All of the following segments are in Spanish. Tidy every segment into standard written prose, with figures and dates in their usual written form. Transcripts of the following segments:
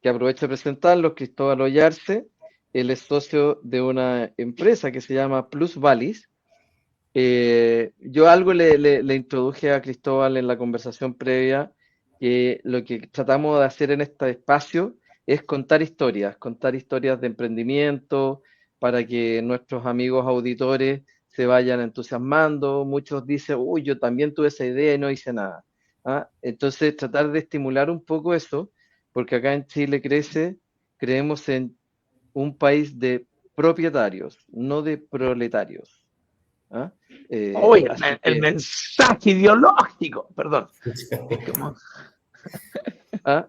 que aprovecho de presentarlo, Cristóbal Ollarse. Él es socio de una empresa que se llama Plusvalis. Yo algo le introduje a Cristóbal en la conversación previa, que lo que tratamos de hacer en este espacio es contar historias de emprendimiento para que nuestros amigos auditores se vayan entusiasmando. Muchos dicen, uy, yo también tuve esa idea y no hice nada. ¿Ah? Entonces, tratar de estimular un poco eso, porque acá en Chile creemos en un país de propietarios, no de proletarios. ¿Ah? Oye, Así el que mensaje ideológico, perdón. Es como...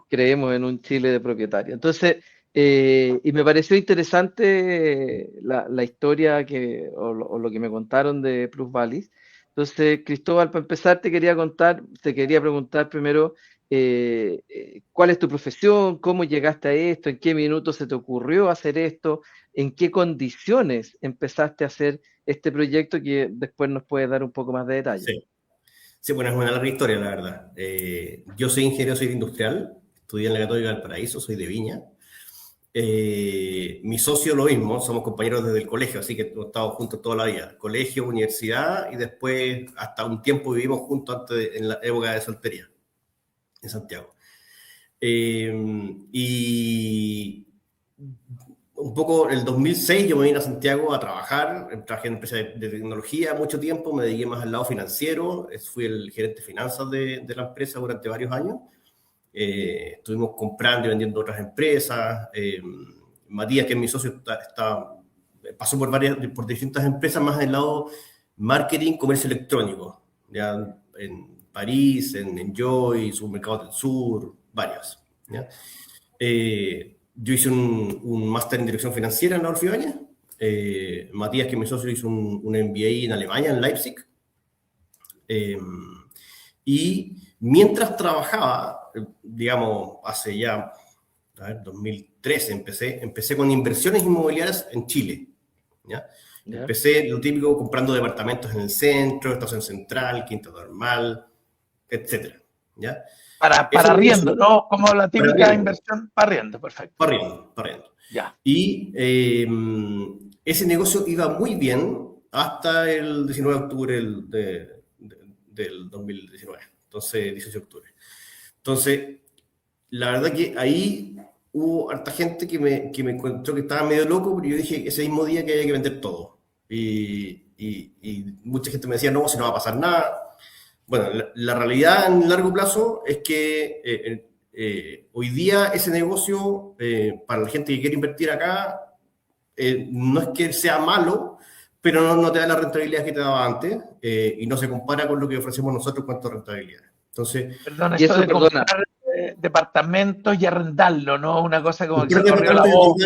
creemos en un Chile de propietarios. Entonces, y me pareció interesante la historia o lo que me contaron de Plusvalis. Entonces, Cristóbal, para empezar, te quería preguntar primero, ¿cuál es tu profesión? ¿Cómo llegaste a esto? ¿En qué minuto se te ocurrió hacer esto? ¿En qué condiciones empezaste a hacer este proyecto que después nos puedes dar un poco más de detalle? Sí. Sí, bueno, es una larga historia, la verdad. Yo soy ingeniero civil industrial, estudié en la Católica del Paraíso, soy de Viña. Mi socio lo mismo, somos compañeros desde el colegio, así que hemos estado juntos toda la vida. Colegio, universidad, y después hasta un tiempo vivimos juntos en la época de soltería, en Santiago. Y un poco en el 2006 yo me vine a Santiago a trabajar, trabajé en empresas de tecnología mucho tiempo, me dediqué más al lado financiero, fui el gerente de finanzas de la empresa durante varios años. Estuvimos comprando y vendiendo otras empresas. Matías, que es mi socio, pasó por distintas empresas más del lado marketing, comercio electrónico, ya en París, en Enjoy, Supermercados del Sur, varias. ¿Ya? Yo hice un máster en dirección financiera en la Adolfo Ibáñez. Matías, que es mi socio, hizo un MBA en Alemania, en Leipzig. Y mientras trabajaba, digamos, hace ya, 2013 empecé con inversiones inmobiliarias en Chile. ¿Ya? ¿Ya? Empecé lo típico, comprando departamentos en el centro, Estación Central, Quinta Normal, etc. ¿Ya? Para arriendo, ¿no? Como la típica inversión para arriendo, perfecto. Para arriendo. Ya. Y ese negocio iba muy bien hasta el 19 de octubre del 2019. Entonces, 18 de octubre. Entonces, la verdad que ahí hubo harta gente que me encontró que estaba medio loco, pero yo dije ese mismo día que había que vender todo. Y mucha gente me decía, no, si no va a pasar nada. Bueno, la realidad en largo plazo es que hoy día ese negocio, para la gente que quiere invertir acá, no es que sea malo, pero no te da la rentabilidad que te daba antes, y no se compara con lo que ofrecemos nosotros en cuanto a rentabilidad. Entonces, perdón, esto de comprar departamentos y arrendarlo, ¿no? Una cosa como que se corrió la voz.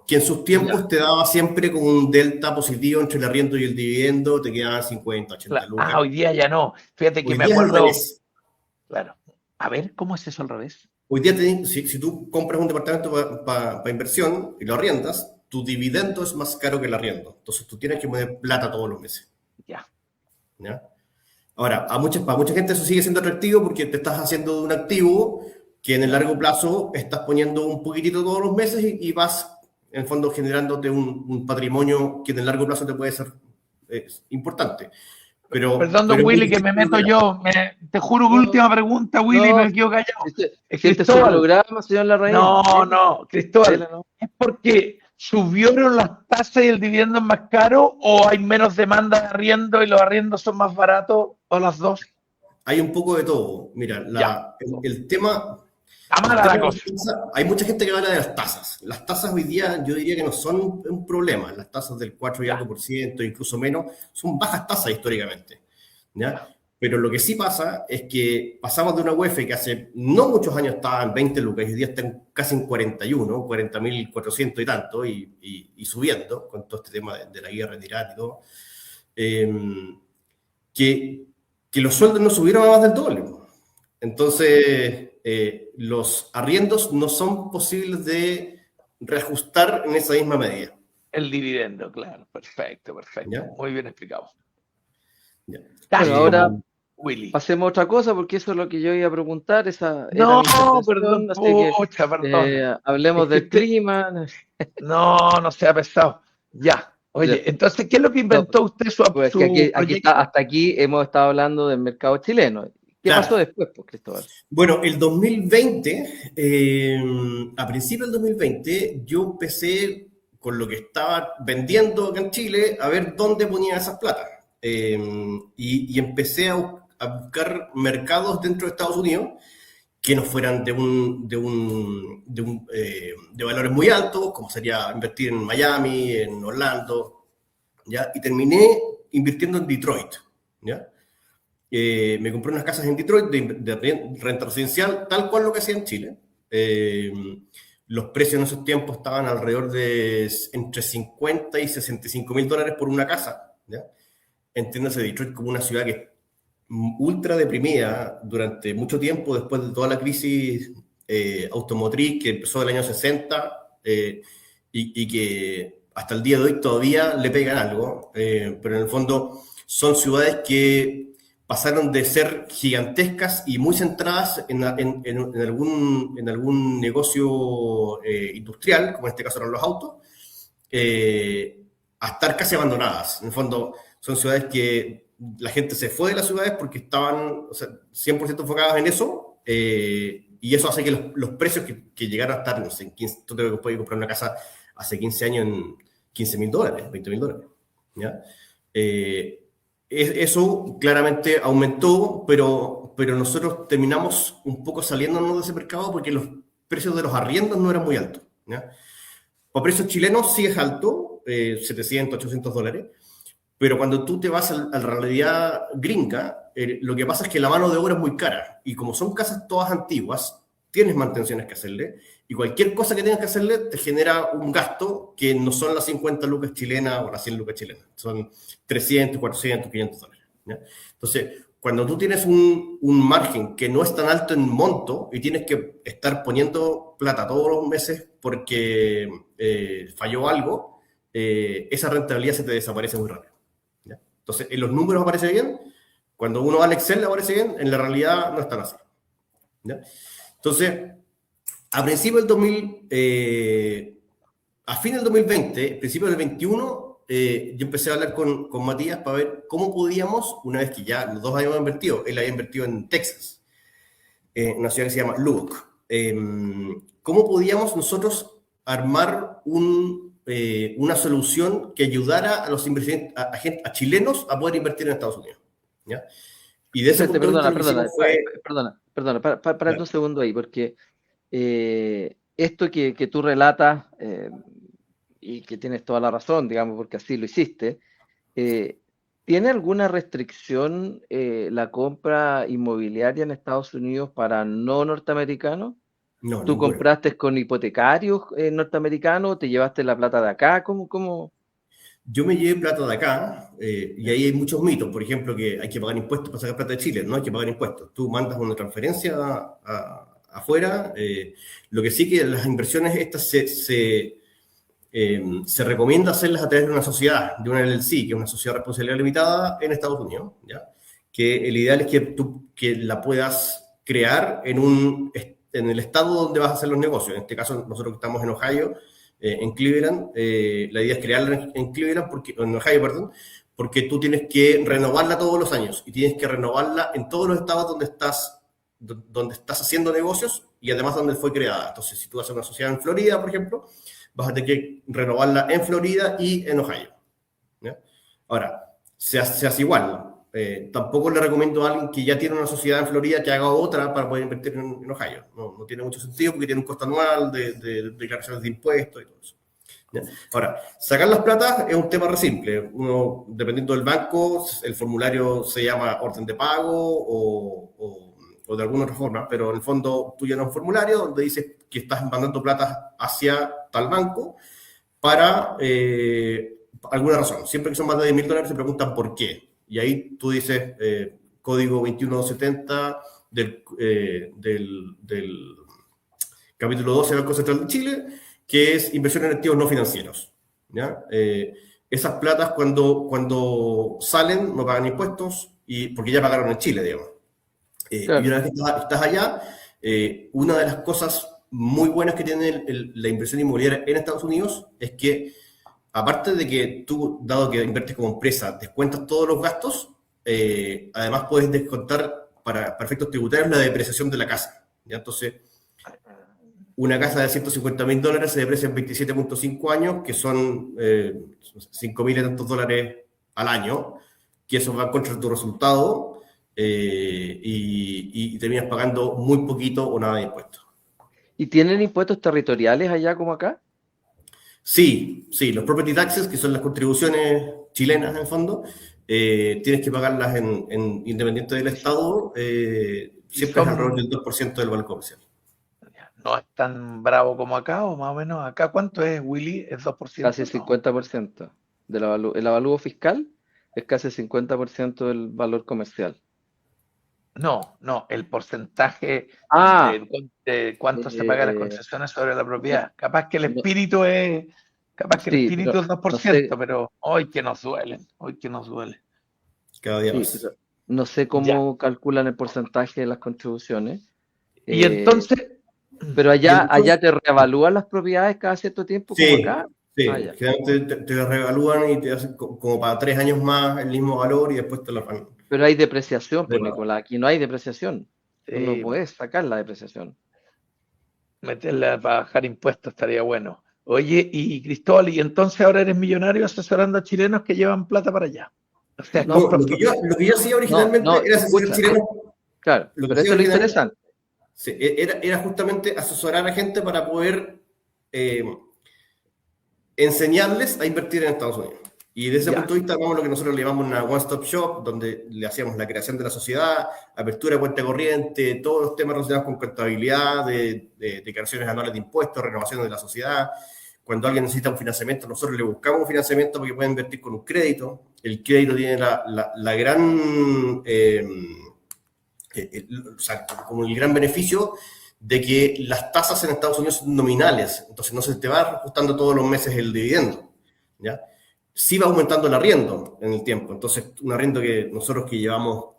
Que en sus tiempos te daba siempre con un delta positivo entre el arriendo y el dividendo, te quedaban 50, 80 lucas. Hoy día ya no. Fíjate que hoy me acuerdo. Claro. A ver, ¿cómo es eso al revés? Hoy día, si tú compras un departamento para inversión y lo arriendas, tu dividendo es más caro que el arriendo. Entonces tú tienes que poner plata todos los meses. ¿Ya? Ahora, para mucha gente eso sigue siendo atractivo porque te estás haciendo de un activo que en el largo plazo estás poniendo un poquitito todos los meses y vas, en el fondo, generándote un patrimonio que en el largo plazo te puede ser importante. Perdón, don Willy, que me meto yo. Te juro que última pregunta, Willy, me quedo callado. Este es su programa, señor Larraín. No, Cristóbal, ¿es porque subieron las tasas y el dividendo es más caro o hay menos demanda de arriendo y los arriendos son más baratos o las dos? Hay un poco de todo. Mira, el tema... Hay mucha gente que habla de las tasas. Las tasas hoy día yo diría que no son un problema. Las tasas del 4 y algo por ciento, incluso menos, son bajas tasas históricamente. ¿Ya? Pero lo que sí pasa es que pasamos de una UEF que hace no muchos años estaba en 20 lucas y hoy día está casi en 41, 40.400 y tanto, y subiendo con todo este tema de la guía retirada y todo, que los sueldos no subieron a más del doble. Entonces, los arriendos no son posibles de reajustar en esa misma medida. El dividendo, claro. Perfecto. ¿Ya? Muy bien explicado. Bueno, ahora Willy. pasemos a otra cosa, porque eso es lo que yo iba a preguntar, esa era No, mi intervención, perdón, así que pucha, perdón. hablemos Es que del clima. no sea pesado. Ya. Ya. Oye, entonces, ¿qué es lo que No, inventó usted pues que su proyecto? hasta aquí hemos estado hablando del mercado chileno. ¿Qué pasó Claro. después, pues, Cristóbal? Bueno, el 2020, a principios del 2020, yo empecé con lo que estaba vendiendo acá en Chile a ver dónde ponía esas plata. Y empecé a buscar mercados dentro de Estados Unidos que no fueran de valores muy altos, como sería invertir en Miami, en Orlando, ¿ya? Y terminé invirtiendo en Detroit, ¿ya? Me compré unas casas en Detroit de renta residencial, tal cual lo que hacía en Chile. Los precios en esos tiempos estaban alrededor de entre 50 y 65 mil dólares por una casa, ¿ya? Entiéndase Detroit como una ciudad que es ultra deprimida durante mucho tiempo después de toda la crisis automotriz que empezó en el año 60 y que hasta el día de hoy todavía le pegan algo, pero en el fondo son ciudades que pasaron de ser gigantescas y muy centradas en algún negocio industrial, como en este caso eran los autos, a estar casi abandonadas. En el fondo son ciudades que la gente se fue de las ciudades porque estaban, o sea, 100% enfocadas en eso, y eso hace que los precios que llegaron a estar, no sé, en 15, tú te puedes comprar una casa hace 15 años en 15 mil dólares, 20 mil dólares, ¿ya? Eso claramente aumentó, pero nosotros terminamos un poco saliéndonos de ese mercado porque los precios de los arriendos no eran muy altos, ¿ya? Para precios chilenos sí es alto, 700, 800 dólares, pero cuando tú te vas a la realidad gringa, lo que pasa es que la mano de obra es muy cara. Y como son casas todas antiguas, tienes mantenciones que hacerle. Y cualquier cosa que tengas que hacerle te genera un gasto que no son las 50 lucas chilenas o las 100 lucas chilenas. Son 300, 400, 500 dólares, ¿ya? Entonces, cuando tú tienes un margen que no es tan alto en monto y tienes que estar poniendo plata todos los meses porque falló algo, esa rentabilidad se te desaparece muy rápido. Entonces, en los números aparece bien, cuando uno va al Excel aparece bien, en la realidad no es tan así, ¿ya? Entonces, a principios a fin del 2020, principios del 21, yo empecé a hablar con Matías para ver cómo podíamos, una vez que ya los dos habíamos invertido, él había invertido en Texas, una ciudad que se llama Lubbock, cómo podíamos nosotros armar una solución que ayudara a los inversionistas, a chilenos a poder invertir en Estados Unidos, ¿ya? Y de ese punto de vista lo que hicimos fue... Perdona, para un segundo ahí, porque esto que tú relatas, y que tienes toda la razón, digamos, porque así lo hiciste, ¿tiene alguna restricción la compra inmobiliaria en Estados Unidos para no norteamericanos? No, ¿Tú ninguna. compraste con hipotecarios norteamericanos? ¿Te llevaste la plata de acá? ¿Cómo? Yo me llevé plata de acá, y ahí hay muchos mitos. Por ejemplo, que hay que pagar impuestos para sacar plata de Chile. No hay que pagar impuestos. Tú mandas una transferencia afuera. Lo que sí que las inversiones estas se recomienda hacerlas a través de una sociedad, de una LLC, que es una sociedad de responsabilidad limitada en Estados Unidos, ¿ya? Que el ideal es que la puedas crear en el estado donde vas a hacer los negocios. En este caso, nosotros que estamos en Ohio, en Cleveland, la idea es crearla en Cleveland, en Ohio, perdón, porque tú tienes que renovarla todos los años y tienes que renovarla en todos los estados donde estás haciendo negocios y además donde fue creada. Entonces, si tú haces una sociedad en Florida, por ejemplo, vas a tener que renovarla en Florida y en Ohio, ¿ya? Ahora, se hace igual. Tampoco le recomiendo a alguien que ya tiene una sociedad en Florida que haga otra para poder invertir en Ohio. No tiene mucho sentido porque tiene un costo anual de declaraciones de impuestos y todo eso, ¿ya? Ahora, sacar las platas es un tema re simple. Uno, dependiendo del banco, el formulario se llama orden de pago o de alguna otra forma, pero en el fondo tú llenas un formulario donde dices que estás mandando plata hacia tal banco para alguna razón. Siempre que son más de $10,000 se preguntan por qué. Y ahí tú dices código 2170 del capítulo 12 del Banco Central de Chile, que es inversión en activos no financieros, ¿ya? Esas platas cuando salen no pagan impuestos porque ya pagaron en Chile, digamos. Claro. Y una vez que estás allá, una de las cosas muy buenas que tiene la inversión inmobiliaria en Estados Unidos es que, aparte de que tú, dado que inviertes como empresa, descuentas todos los gastos, además puedes descontar para efectos tributarios la depreciación de la casa. ¿Ya? Entonces, una casa de $150,000 se deprecia en 27.5 años, que son 5.000 y tantos dólares al año, que eso va contra tu resultado y terminas pagando muy poquito o nada de impuestos. ¿Y tienen impuestos territoriales allá como acá? Sí, los property taxes, que son las contribuciones chilenas en el fondo, tienes que pagarlas independiente del estado, siempre es alrededor del 2% del valor comercial. No es tan bravo como acá, o más o menos. ¿Acá cuánto es, Willy? ¿Es 2%? Casi 50%. El avalúo fiscal es casi 50% del valor comercial. No, el porcentaje de cuánto se paga las concesiones sobre la propiedad. Capaz que el espíritu es 2%, pero hoy que nos duelen. Cada día más. No sé cómo calculan el porcentaje de las contribuciones. Y entonces... Pero allá te reevalúan las propiedades cada cierto tiempo, como acá. Sí, generalmente te reevalúan y te hacen como para 3 años más el mismo valor y después te lo van. Pero hay depreciación, pues, Nicolás. Aquí no hay depreciación. Tú no puedes sacar la depreciación. Meterla para bajar impuestos estaría bueno. Oye, y Cristóbal, ¿y entonces ahora eres millonario asesorando a chilenos que llevan plata para allá? O sea, lo que yo hacía originalmente era asesorar chilenos. Claro, pero eso es lo interesante. Sí, era justamente asesorar a gente para poder enseñarles a invertir en Estados Unidos. Y desde ese punto de vista, vamos a lo que nosotros le llamamos una one-stop shop, donde le hacíamos la creación de la sociedad, apertura de cuenta corriente, todos los temas relacionados con contabilidad, de declaraciones anuales de impuestos, renovación de la sociedad. Cuando alguien necesita un financiamiento, nosotros le buscamos un financiamiento porque puede invertir con un crédito. El crédito tiene la gran... como el gran beneficio de que las tasas en Estados Unidos son nominales, entonces no se te va ajustando todos los meses el dividendo, ¿ya? Sí va aumentando el arriendo en el tiempo, entonces un arriendo que nosotros que llevamos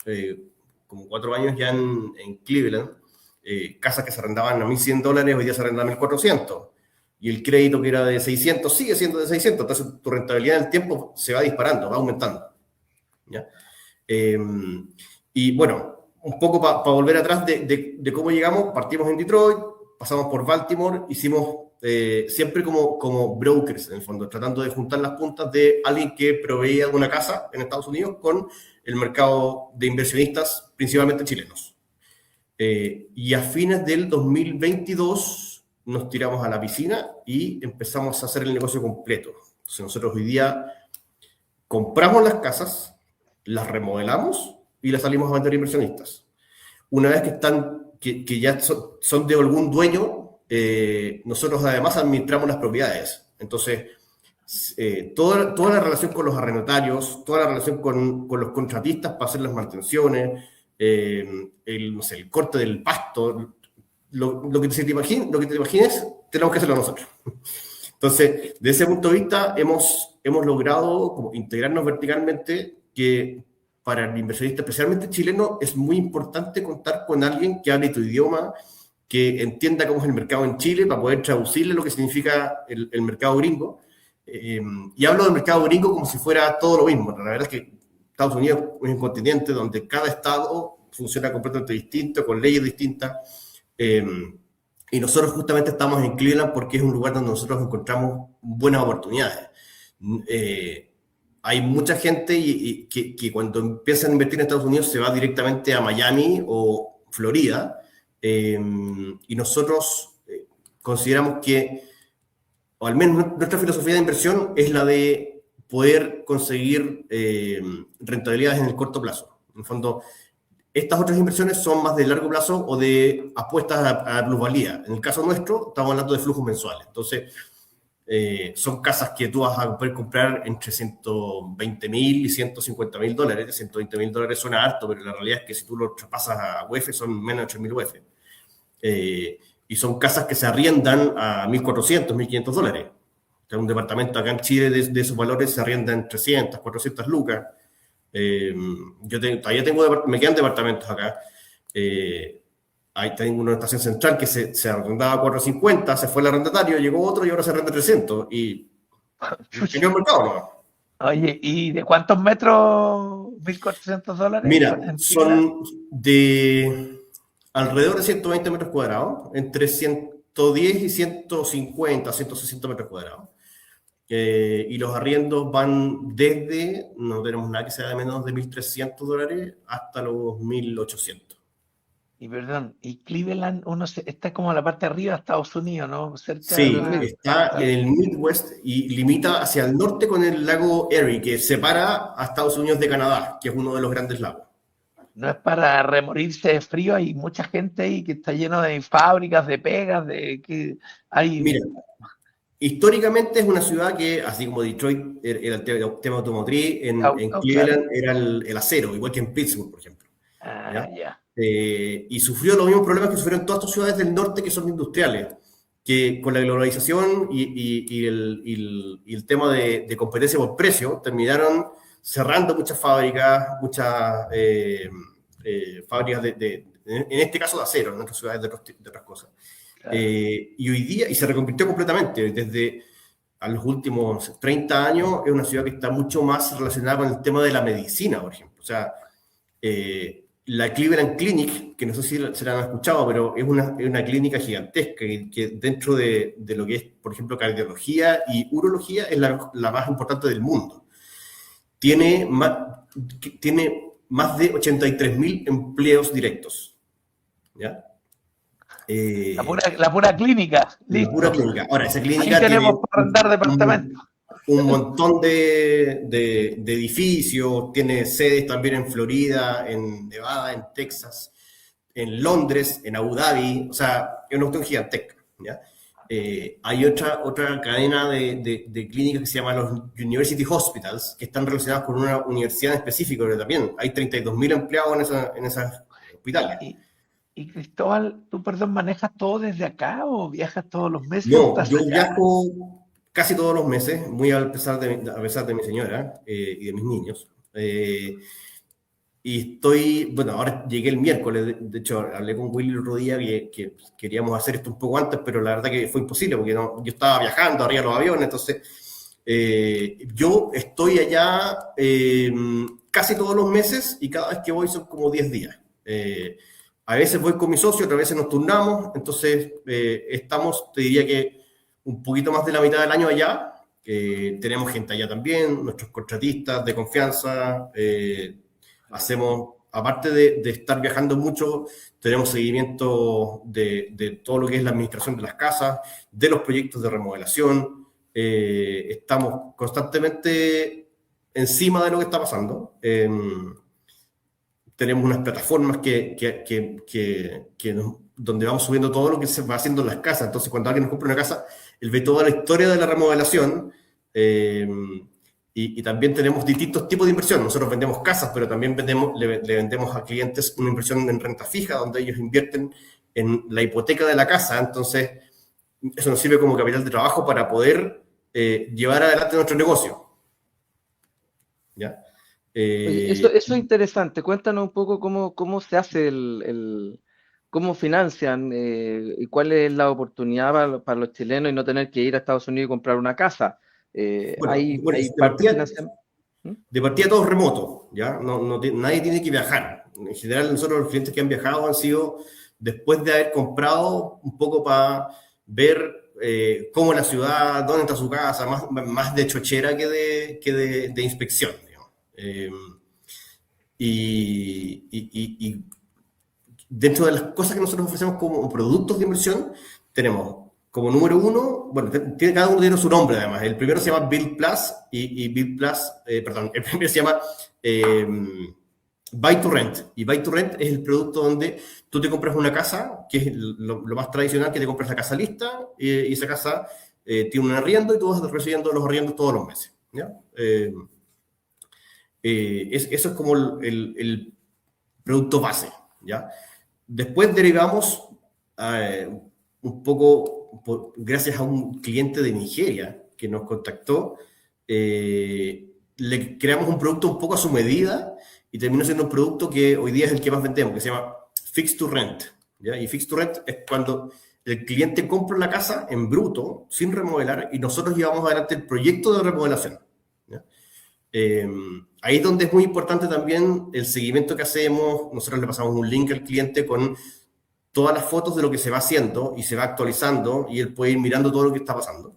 como 4 años ya en Cleveland, casas que se arrendaban a $1,100, hoy día se arrendan a $1,400, y el crédito que era de 600 sigue siendo de 600, entonces tu rentabilidad en el tiempo se va disparando, va aumentando, ¿ya? Y bueno, un poco para volver atrás de cómo llegamos, partimos en Detroit, pasamos por Baltimore, hicimos siempre como brokers, en el fondo, tratando de juntar las puntas de alguien que proveía una casa en Estados Unidos con el mercado de inversionistas, principalmente chilenos. Y a fines del 2022 nos tiramos a la piscina y empezamos a hacer el negocio completo. Entonces nosotros hoy día compramos las casas, las remodelamos y las salimos a vender a inversionistas. Una vez que ya son de algún dueño, nosotros además administramos las propiedades. Entonces, toda la relación con los arrendatarios, toda la relación con los contratistas para hacer las mantenciones, el corte del pasto, lo que te imagines, tenemos que hacerlo nosotros. Entonces, desde ese punto de vista, hemos logrado como integrarnos verticalmente, que para el inversionista, especialmente chileno, es muy importante contar con alguien que hable tu idioma, que entienda cómo es el mercado en Chile, para poder traducirle lo que significa el mercado gringo. Y hablo del mercado gringo como si fuera todo lo mismo. La verdad es que Estados Unidos es un continente donde cada estado funciona completamente distinto, con leyes distintas. Y nosotros justamente estamos en Cleveland porque es un lugar donde nosotros encontramos buenas oportunidades. Hay mucha gente que cuando empiezan a invertir en Estados Unidos se va directamente a Miami o Florida, y nosotros consideramos que, o al menos nuestra filosofía de inversión es la de poder conseguir rentabilidades en el corto plazo. En el fondo, estas otras inversiones son más de largo plazo o de apuestas a plusvalía. En el caso nuestro, estamos hablando de flujos mensuales. Entonces, son casas que tú vas a poder comprar entre $120,000 y $150,000. $120,000 suena harto, pero la realidad es que si tú lo traspasas a UF son menos de 8,000 UF. Y son casas que se arriendan a $1,400, $1,500. Un departamento acá en Chile de esos valores se arrienda en 300, 400 lucas. Todavía me quedan departamentos acá. Ahí tengo una estación central que se arrendaba a 450, se fue el arrendatario, llegó otro y ahora se arrenda 300. Y tenía un mercado, ¿no? Oye, ¿y de cuántos metros $1.400? Mira, son de alrededor de 120 metros cuadrados, entre 110 y 150, 160 metros cuadrados. Y los arriendos van desde, no tenemos nada que sea de menos de $1.300 hasta los 1.800. Y perdón, y Cleveland, está como en la parte de arriba de Estados Unidos, ¿no? Cerca Sí, de está en el Midwest y limita hacia el norte con el lago Erie, que separa a Estados Unidos de Canadá, que es uno de los grandes lagos. No es para remorirse de frío, hay mucha gente ahí que está lleno de fábricas, de pegas, Mira, históricamente es una ciudad que, así como Detroit era el tema automotriz, en Cleveland era el acero, igual que en Pittsburgh, por ejemplo. Ya. Y sufrió los mismos problemas que sufrieron todas estas ciudades del norte que son industriales, que con la globalización y el tema de competencia por precio, terminaron cerrando muchas fábricas, fábricas en este caso de acero, en otras ciudades de otras cosas. Claro. Y hoy día, y se reconvirtió completamente, desde a los últimos 30 años, es una ciudad que está mucho más relacionada con el tema de la medicina, por ejemplo. O sea, la Cleveland Clinic, que no sé si se la han escuchado, pero es una clínica gigantesca que dentro de lo que es, por ejemplo, cardiología y urología es la más importante del mundo. Tiene más de 83.000 empleos directos. ¿Ya? La pura clínica. La pura clínica. Ahora, esa clínica ahí tenemos para arrendar departamentos. Un montón de edificios, tiene sedes también en Florida, en Nevada, en Texas, en Londres, en Abu Dhabi, o sea, es una cuestión gigantesca, ¿ya? Hay otra cadena de clínicas que se llama los University Hospitals, que están relacionadas con una universidad en específico, pero también hay 32.000 empleados en esas hospitales. Y Cristóbal, tú, manejas todo desde acá o viajas todos los meses? No, yo viajo casi todos los meses, muy a pesar de mi señora y de mis niños. Y ahora llegué el miércoles, de hecho hablé con Willy el otro día que queríamos hacer esto un poco antes, pero la verdad que fue imposible porque yo estaba viajando arriba de los aviones, entonces yo estoy allá casi todos los meses y cada vez que voy son como 10 días. A veces voy con mi socio, otras veces nos turnamos, entonces estamos, te diría que un poquito más de la mitad del año allá. Tenemos gente allá también, nuestros contratistas de confianza. Hacemos, aparte de estar viajando mucho, tenemos seguimiento de todo lo que es la administración de las casas, de los proyectos de remodelación. Estamos constantemente encima de lo que está pasando. Tenemos unas plataformas donde vamos subiendo todo lo que se va haciendo en las casas. Entonces, cuando alguien nos compra una casa, él ve toda la historia de la remodelación. Y también tenemos distintos tipos de inversión. Nosotros vendemos casas, pero también le vendemos a clientes una inversión en renta fija, donde ellos invierten en la hipoteca de la casa. Entonces, eso nos sirve como capital de trabajo para poder llevar adelante nuestro negocio. ¿Ya? Eso es interesante. Cuéntanos un poco cómo se hace cómo financian y cuál es la oportunidad para los chilenos y no tener que ir a Estados Unidos y comprar una casa. De partida todo es remoto, ¿ya? Nadie tiene que viajar. En general, nosotros los clientes que han viajado han sido después de haber comprado un poco para ver cómo la ciudad, dónde está su casa, más de chochera que de inspección, digamos. Y dentro de las cosas que nosotros ofrecemos como productos de inversión, tenemos como número uno, bueno, cada uno tiene su nombre además. El primero se llama Build Plus y Build Plus, el primero se llama Buy to Rent. Y Buy to Rent es el producto donde tú te compras una casa, que es lo más tradicional, que te compras la casa lista y esa casa tiene un arriendo y tú vas recibiendo los arriendos todos los meses, ¿ya? Eso es como el producto base, ¿ya? Después derivamos un poco, gracias a un cliente de Nigeria que nos contactó, le creamos un producto un poco a su medida y terminó siendo un producto que hoy día es el que más vendemos, que se llama Fix to Rent, ¿ya? Y Fix to Rent es cuando el cliente compra la casa en bruto, sin remodelar, y nosotros llevamos adelante el proyecto de remodelación, ¿ya? Ahí es donde es muy importante también el seguimiento que hacemos. Nosotros le pasamos un link al cliente con todas las fotos de lo que se va haciendo y se va actualizando y él puede ir mirando todo lo que está pasando.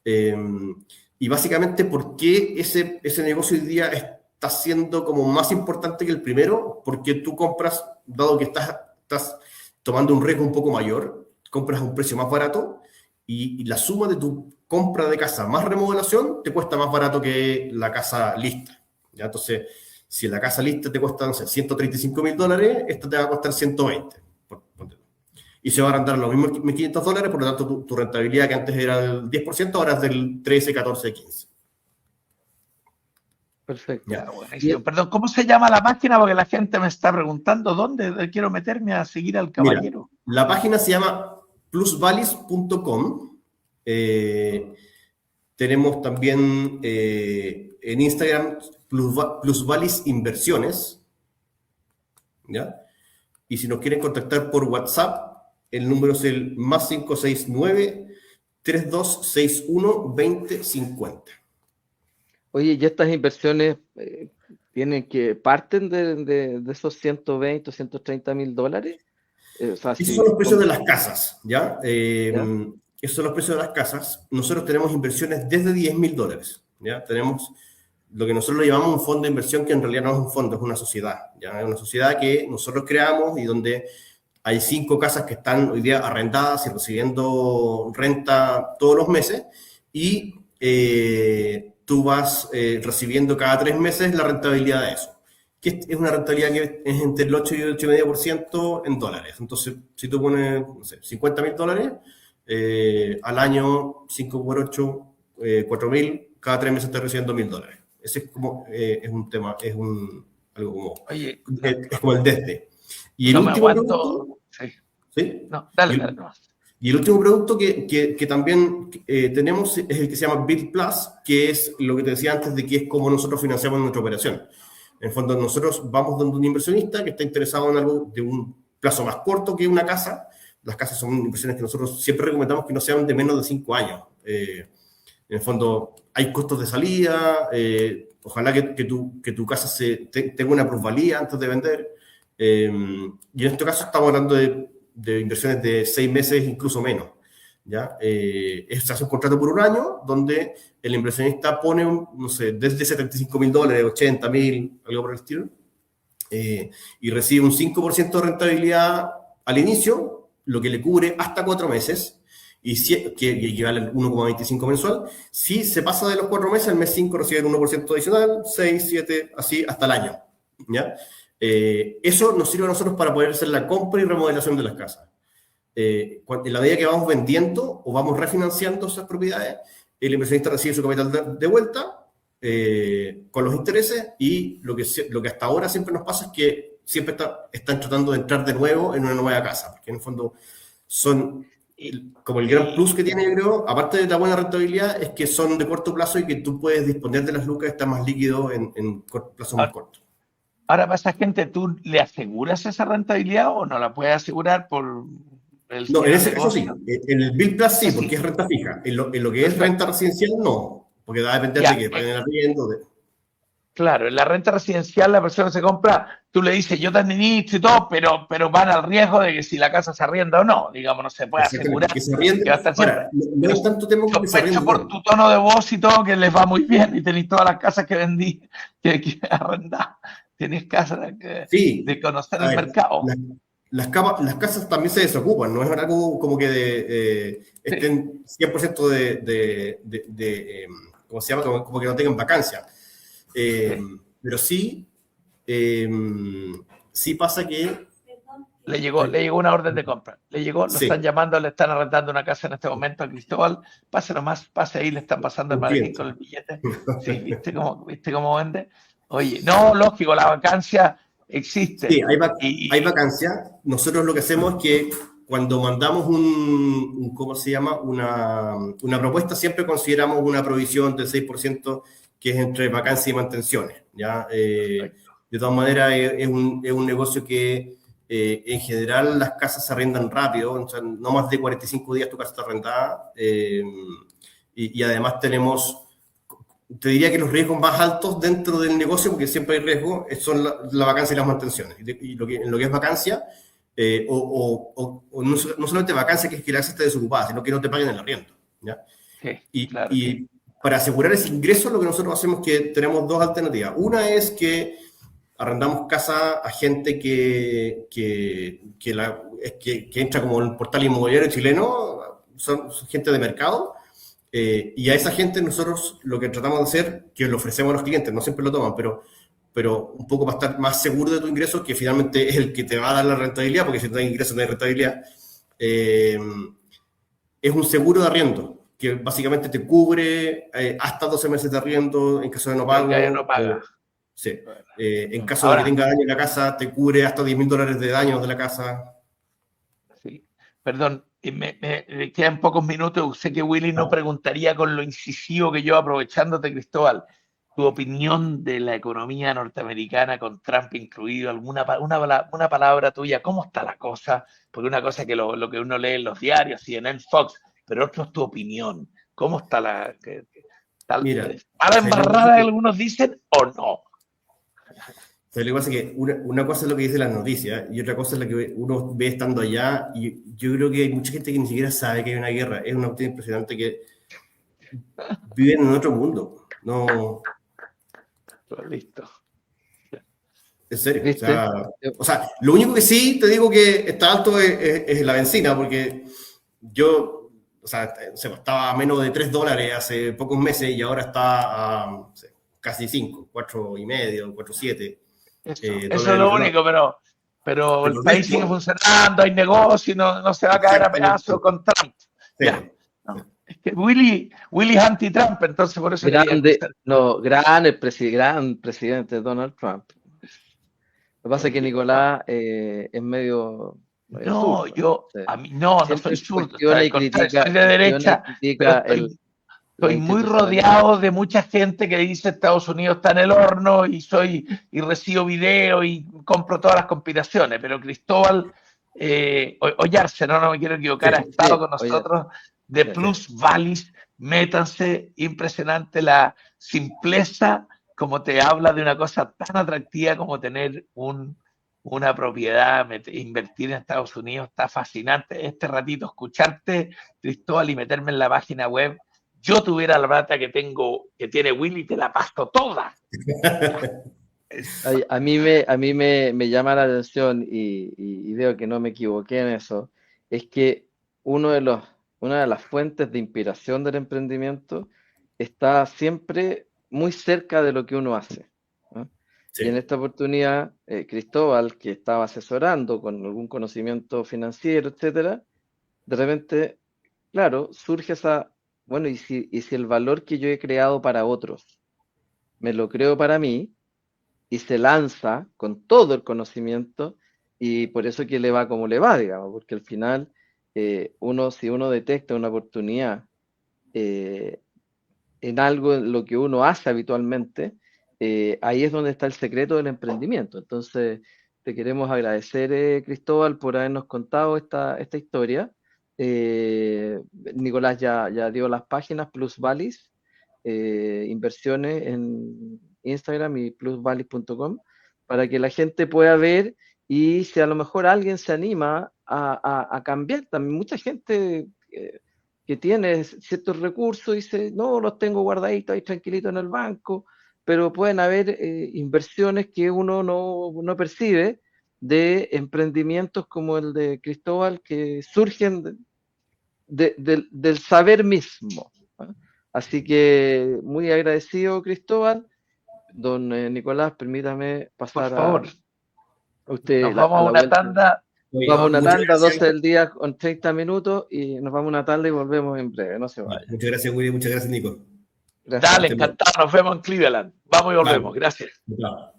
Y básicamente, ¿por qué ese negocio hoy día está siendo como más importante que el primero? Porque tú compras, dado que estás tomando un riesgo un poco mayor, compras a un precio más barato y la suma de tu compra de casa más remodelación te cuesta más barato que la casa lista, ¿ya? Entonces, si la casa lista te cuesta, no sé, $135.000, esta te va a costar 120. Y se va a arrendar los mismos $1.500, por lo tanto tu rentabilidad, que antes era del 10%, ahora es del 13, 14, 15. Perfecto. Ya, buenísimo. Perdón, ¿cómo se llama la página? Porque la gente me está preguntando dónde quiero meterme a seguir al caballero. Mira, la página se llama plusvalis.com. Tenemos también en Instagram Plusvalis Inversiones, ¿ya? Y si nos quieren contactar por WhatsApp, el número es el +569-3261-2050. Oye, ¿y estas inversiones parten de esos 120 o $130.000? O sea, Esos son los precios de las casas, ¿ya? Esos son los precios de las casas. Nosotros tenemos inversiones desde $10.000, ¿ya? Tenemos lo que nosotros lo llamamos un fondo de inversión, que en realidad no es un fondo, es una sociedad, ¿ya? Es una sociedad que nosotros creamos y donde hay 5 casas que están hoy día arrendadas y recibiendo renta todos los meses, y tú vas recibiendo cada 3 meses la rentabilidad de eso, que es una rentabilidad que es entre el 8 y el 8,5% en dólares. Entonces, si tú pones, no sé, $50.000 al año, 5 por 8, 4.000, cada 3 meses estás recibiendo $1.000. Ese es como, es un tema, algo como, oye, es como el desde. Y el no último me aguanto. producto, ¿sí? No, dale. Y el último producto que también tenemos es el que se llama Build Plus, que es lo que te decía antes de que es como nosotros financiamos nuestra operación. En el fondo, nosotros vamos donde un inversionista que está interesado en algo de un plazo más corto que una casa. Las casas son inversiones que nosotros siempre recomendamos que no sean de menos de 5 años. En el fondo, hay costos de salida. Ojalá que tu casa tenga una plusvalía antes de vender. Y en este caso estamos hablando de inversiones de 6 meses, incluso menos, ¿ya? Se hace un contrato por un año donde el inversionista pone, no sé, desde $75.000, $80.000, algo por el estilo, y recibe un 5% de rentabilidad al inicio, lo que le cubre hasta 4 meses, que equivale al 1,25 mensual. Si se pasa de los 4 meses, al mes 5 recibe el 1% adicional, 6, 7, así hasta el año, ¿ya? Eso nos sirve a nosotros para poder hacer la compra y remodelación de las casas. En la medida que vamos vendiendo o vamos refinanciando esas propiedades, el inversionista recibe su capital de vuelta con los intereses, y lo que hasta ahora siempre nos pasa es que siempre están tratando de entrar de nuevo en una nueva casa, porque en el fondo son como el gran plus que tiene, yo creo, aparte de la buena rentabilidad, es que son de corto plazo y que tú puedes disponer de las lucas, está más líquido en plazo más corto. Ahora, para esa gente, ¿tú le aseguras esa rentabilidad o no la puedes asegurar por el... No, en ese caso sí. En el Build Plus sí, porque es renta fija. En lo que es renta residencial, no. Porque va a depender de que paguen el arriendo. Claro, en la renta residencial la persona se compra, tú le dices, yo te administro y todo, pero van al riesgo de que si la casa se arrienda o no, digamos, no se puede asegurar que se arriende. Que va a estar siempre. No es tanto tema que se arriende. Por tu tono de voz y todo, que les va muy bien y tenéis todas las casas que vendí, que arrendar. Tenéis casas de conocer el mercado. Las casas también se desocupan, no es algo como que estén 100% de ¿cómo se llama? Como que no tengan vacancia. Pero sí pasa que le llegó una orden de compra, lo están llamando, le están arrendando una casa en este momento a Cristóbal, pase nomás, pase ahí, le están pasando el maletín con el billete. Sí, ¿viste cómo vende? Oye, no, lógico, la vacancia existe. Sí, hay vacancia. Nosotros lo que hacemos es que cuando mandamos ¿cómo se llama? Una propuesta, siempre consideramos una provisión del 6% que es entre vacancia y mantenciones, ¿ya? De todas maneras, es un negocio que en general las casas se arrendan rápido, o sea, no más de 45 días tu casa está arrendada, y además tenemos, te diría que los riesgos más altos dentro del negocio, porque siempre hay riesgo, son la vacancia y las mantenciones. Y en lo que es vacancia, o no solamente vacancia, que es que la casa esté desocupada, sino que no te paguen el arriendo, ¿ya? Sí, claro. Y para asegurar ese ingreso, lo que nosotros hacemos es que tenemos dos alternativas. Una es que arrendamos casa a gente que entra como el portal inmobiliario chileno, son gente de mercado, y a esa gente nosotros lo que tratamos de hacer, que lo ofrecemos a los clientes, no siempre lo toman, pero un poco para estar más seguro de tu ingreso, que finalmente es el que te va a dar la rentabilidad, porque si no hay ingreso no hay rentabilidad, es un seguro de arriendo, que básicamente te cubre hasta 12 meses de arriendo en caso de no pago. No paga. Sí. En caso de que tenga daño en la casa, te cubre hasta $10.000 de daños de la casa. Sí. Perdón, me quedan pocos minutos. Sé que Willy no preguntaría con lo incisivo que yo, aprovechándote, Cristóbal. Tu opinión de la economía norteamericana con Trump incluido, una palabra tuya, ¿cómo está la cosa? Porque una cosa es que lo que uno lee en los diarios, CNN, Fox, pero otro es tu opinión. ¿Cómo está la... Mira, ¿a la embarrada algunos dicen o no? Lo que pasa es que una cosa es lo que dice las noticias y otra cosa es lo que uno ve estando allá, y yo creo que hay mucha gente que ni siquiera sabe que hay una guerra. Es una cuestión impresionante que viven en otro mundo. No... Listo. En serio. O sea, lo único que sí te digo que está alto es la benzina, porque yo, o sea, estaba a menos de $3 hace pocos meses y ahora está a casi 5, 4.5, 4.7. Eso es lo único, pero el país sigue funcionando, hay negocio, no se va a caer a pedazos con Trump. Sí. Ya. No. Es que Willy es anti-Trump, entonces por eso... Gran presidente Donald Trump. Lo que pasa es que Nicolás es medio... No, zurdo, a mí no soy zurdo, soy de derecha, estoy muy rodeado de mucha gente que dice Estados Unidos está en el horno y recibo video y compro todas las conspiraciones, pero Cristóbal Ollarse, no me quiero equivocar, ha estado con nosotros de Plus Valleys. Métanse, impresionante la simpleza como te habla de una cosa tan atractiva como tener una propiedad, invertir en Estados Unidos, está fascinante. Este ratito escucharte, Cristóbal, y meterme en la página web, yo tuviera la plata que tiene Willy, te la paso toda. A mí me llama la atención y veo que no me equivoqué en eso, es que una de las fuentes de inspiración del emprendimiento está siempre muy cerca de lo que uno hace, ¿no? Sí. Y en esta oportunidad, Cristóbal, que estaba asesorando con algún conocimiento financiero, etcétera, de repente, claro, surge bueno, y si el valor que yo he creado para otros, me lo creo para mí, y se lanza con todo el conocimiento, y por eso que le va como le va, digamos, porque al final, si uno detecta una oportunidad en algo en lo que uno hace habitualmente, ahí es donde está el secreto del emprendimiento. Entonces, te queremos agradecer, Cristóbal, por habernos contado esta historia. Nicolás ya dio las páginas, Plus Valleys, inversiones en Instagram y plusvalleys.com, para que la gente pueda ver, y si a lo mejor alguien se anima a cambiar, también mucha gente que tiene ciertos recursos dice, no, los tengo guardaditos ahí tranquilitos en el banco, pero pueden haber inversiones que uno no percibe, de emprendimientos como el de Cristóbal, que surgen del saber mismo, ¿no? Así que muy agradecido, Cristóbal. Don Nicolás, permítame pasar. Por favor. A usted. Nos vamos a una tanda. Vamos a una tanda, 12 del día con 30 minutos, y nos vamos a una tanda y volvemos en breve, no se vaya. Muchas gracias, Willy, muchas gracias, Nico. Gracias. Dale, encantado, nos vemos en Cleveland. Vamos y volvemos, gracias. Claro.